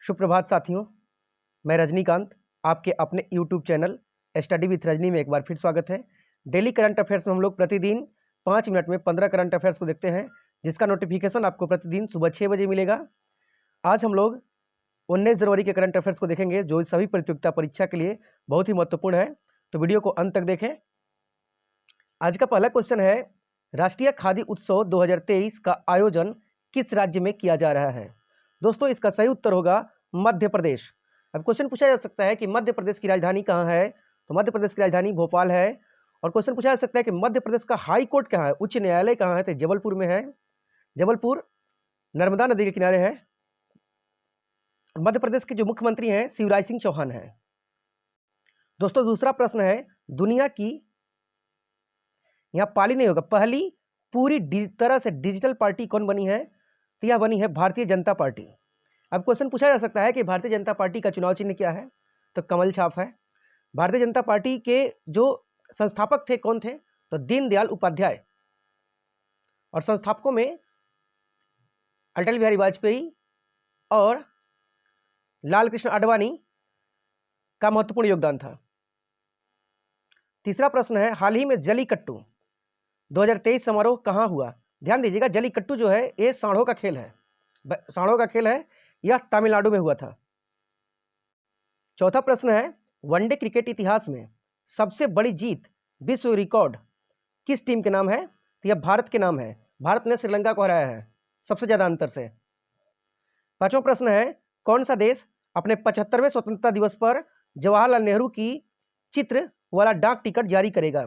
सुप्रभात साथियों, मैं रजनीकांत, आपके अपने YouTube channel study with Rajni में एक बार फिर स्वागत है। डेली करंट अफेयर्स में हम लोग प्रतिदिन 5 मिनट में 15 करंट अफेयर्स को देखते हैं, जिसका नोटिफिकेशन आपको प्रतिदिन सुबह 6 बजे मिलेगा। आज हम लोग 19 जनवरी के करंट अफेयर्स को देखेंगे, जो सभी प्रतियोगिता परीक्षा के लिए बहुत ही महत्वपूर्ण है, तो वीडियो को अंत तक देखें। आज का पहला क्वेश्चन है, राष्ट्रीय खादी उत्सव 2023 का आयोजन किस राज्य में किया जा रहा है? दोस्तों, इसका सही उत्तर होगा मध्य प्रदेश। अब क्वेश्चन पूछा जा सकता है कि मध्य प्रदेश की राजधानी कहाँ है, तो मध्य प्रदेश की राजधानी भोपाल है। और क्वेश्चन पूछा जा सकता है कि मध्य प्रदेश का हाई कोर्ट कहाँ है, उच्च न्यायालय कहाँ है, तो जबलपुर में है। जबलपुर नर्मदा नदी के किनारे है। मध्य प्रदेश के जो मुख्यमंत्री हैं शिवराज सिंह चौहान हैं। दोस्तों, दूसरा प्रश्न है, दुनिया की, यहाँ पाली नहीं होगा, पहली पूरी तरह से डिजिटल पार्टी कौन बनी है, तो यह बनी है भारतीय जनता पार्टी। अब क्वेश्चन पूछा जा सकता है कि भारतीय जनता पार्टी का चुनाव चिन्ह क्या है, तो कमल छाप है। भारतीय जनता पार्टी के जो संस्थापक थे कौन थे, तो दीनदयाल उपाध्याय। और संस्थापकों में अटल बिहारी वाजपेयी और लाल कृष्ण आडवाणी का महत्वपूर्ण योगदान था। तीसरा प्रश्न है, हाल ही में जलीकट्टू 2023 समारोह कहाँ हुआ? ध्यान दीजिएगा, जलीकट्टू जो है ये सांडों का खेल है, सांडों का खेल है, यह तमिलनाडु में हुआ था। चौथा प्रश्न है, वनडे क्रिकेट इतिहास में सबसे बड़ी जीत, विश्व रिकॉर्ड किस टीम के नाम है? तो यह भारत के नाम है। भारत ने श्रीलंका को हराया है सबसे ज्यादा अंतर से। पांचवा प्रश्न है, कौन सा देश अपने 75वें स्वतंत्रता दिवस पर जवाहरलाल नेहरू की चित्र वाला डाक टिकट जारी करेगा?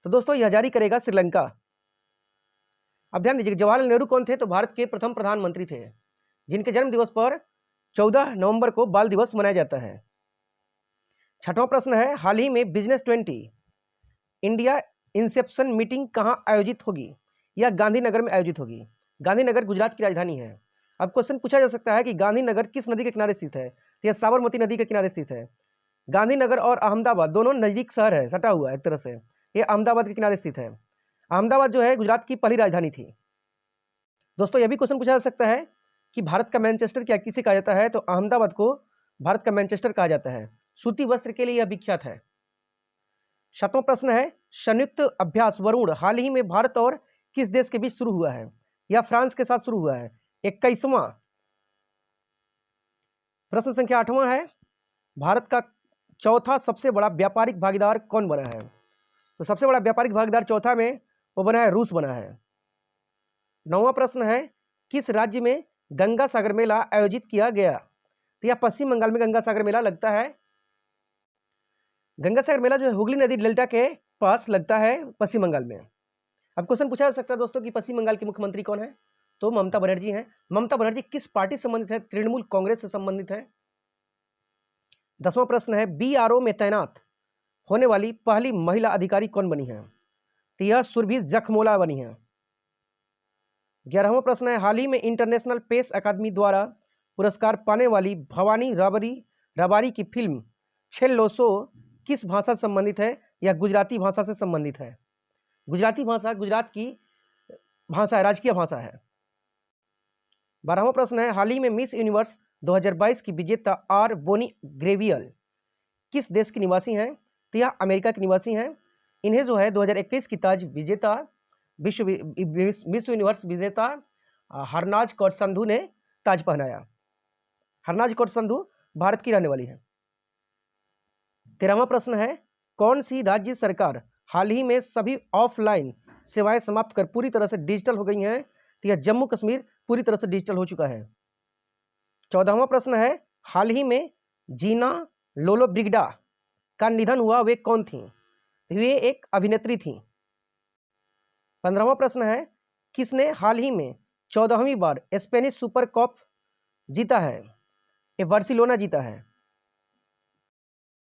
तो दोस्तों, यह जारी करेगा श्रीलंका। अब ध्यान दीजिए, जवाहरलाल नेहरू कौन थे, तो भारत के प्रथम प्रधानमंत्री थे, जिनके जन्म दिवस पर 14 नवंबर को बाल दिवस मनाया जाता है। छठवां प्रश्न है, हाल ही में बिजनेस 20 इंडिया इंसेप्शन मीटिंग कहां आयोजित होगी? यह गांधीनगर में आयोजित होगी। गांधीनगर गुजरात की राजधानी है। अब क्वेश्चन पूछा जा सकता है कि गांधीनगर किस नदी के किनारे स्थित है, तो यह साबरमती नदी के किनारे स्थित है। गांधीनगर और अहमदाबाद दोनों नजदीक शहर है, सटा हुआ है एक तरह से, यह अहमदाबाद के किनारे स्थित है। अहमदाबाद जो है गुजरात की पहली राजधानी थी। दोस्तों, यह भी क्वेश्चन पूछा जा सकता है कि भारत का मैनचेस्टर क्या किसे कहा जाता है, तो अहमदाबाद को भारत का मैनचेस्टर कहा जाता है। सूती वस्त्र के लिए यह विख्यात है। सातवां प्रश्न है, संयुक्त अभ्यास वरुण हाल ही में भारत और किस देश के बीच शुरू हुआ है? यह फ्रांस के साथ शुरू हुआ है। 21वां प्रश्न संख्या 8वां है, भारत का चौथा सबसे बड़ा व्यापारिक भागीदार कौन बना है? तो सबसे बड़ा व्यापारिक भागीदार चौथा में वो बना है, रूस बना है। 9वां प्रश्न है, किस राज्य में गंगा सागर मेला आयोजित किया गया? तो यह पश्चिम बंगाल में गंगा सागर मेला लगता है। गंगा सागर मेला जो है हुगली नदी डेल्टा के पास लगता है पश्चिम बंगाल में। अब क्वेश्चन पूछा जा सकता है दोस्तों कि पश्चिम बंगाल की मुख्यमंत्री कौन है, तो ममता बनर्जी हैं। ममता बनर्जी किस पार्टी से संबंधित है? तृणमूल कांग्रेस से संबंधित है। 10वां प्रश्न है, बीआरओ में तैनात होने वाली पहली महिला अधिकारी कौन बनी है? तो यह सुरभि जखमोला बनी है। 11वां प्रश्न है, हाल ही में इंटरनेशनल पेस अकादमी द्वारा पुरस्कार पाने वाली भवानी राबारी की फिल्म छेल्लोसो किस भाषा से संबंधित है? या गुजराती भाषा से संबंधित है। गुजराती भाषा गुजरात की भाषा है, राजकीय भाषा है। 12वां प्रश्न है, हाल ही में मिस यूनिवर्स 2022 की विजेता आर बोनी ग्रेवियल किस देश की निवासी हैं? तो यह अमेरिका के निवासी हैं। इन्हें जो है 2021 की ताज विजेता मिस यूनिवर्स विजेता हरनाज कौर संधू ने ताज पहनाया। हरनाज कौर संधू भारत की रहने वाली है। 13वां प्रश्न है, कौन सी राज्य सरकार हाल ही में सभी ऑफलाइन सेवाएं समाप्त कर पूरी तरह से डिजिटल हो गई हैं? तो यह जम्मू कश्मीर पूरी तरह से डिजिटल हो चुका है। 14वां प्रश्न है, हाल ही में जीना लोलो ब्रिगडा का निधन हुआ, वे कौन थी? वे एक अभिनेत्री थी। 15वां प्रश्न है, किसने हाल ही में 14वीं बार स्पेनिश सुपर कप जीता है? ये बार्सिलोना जीता है।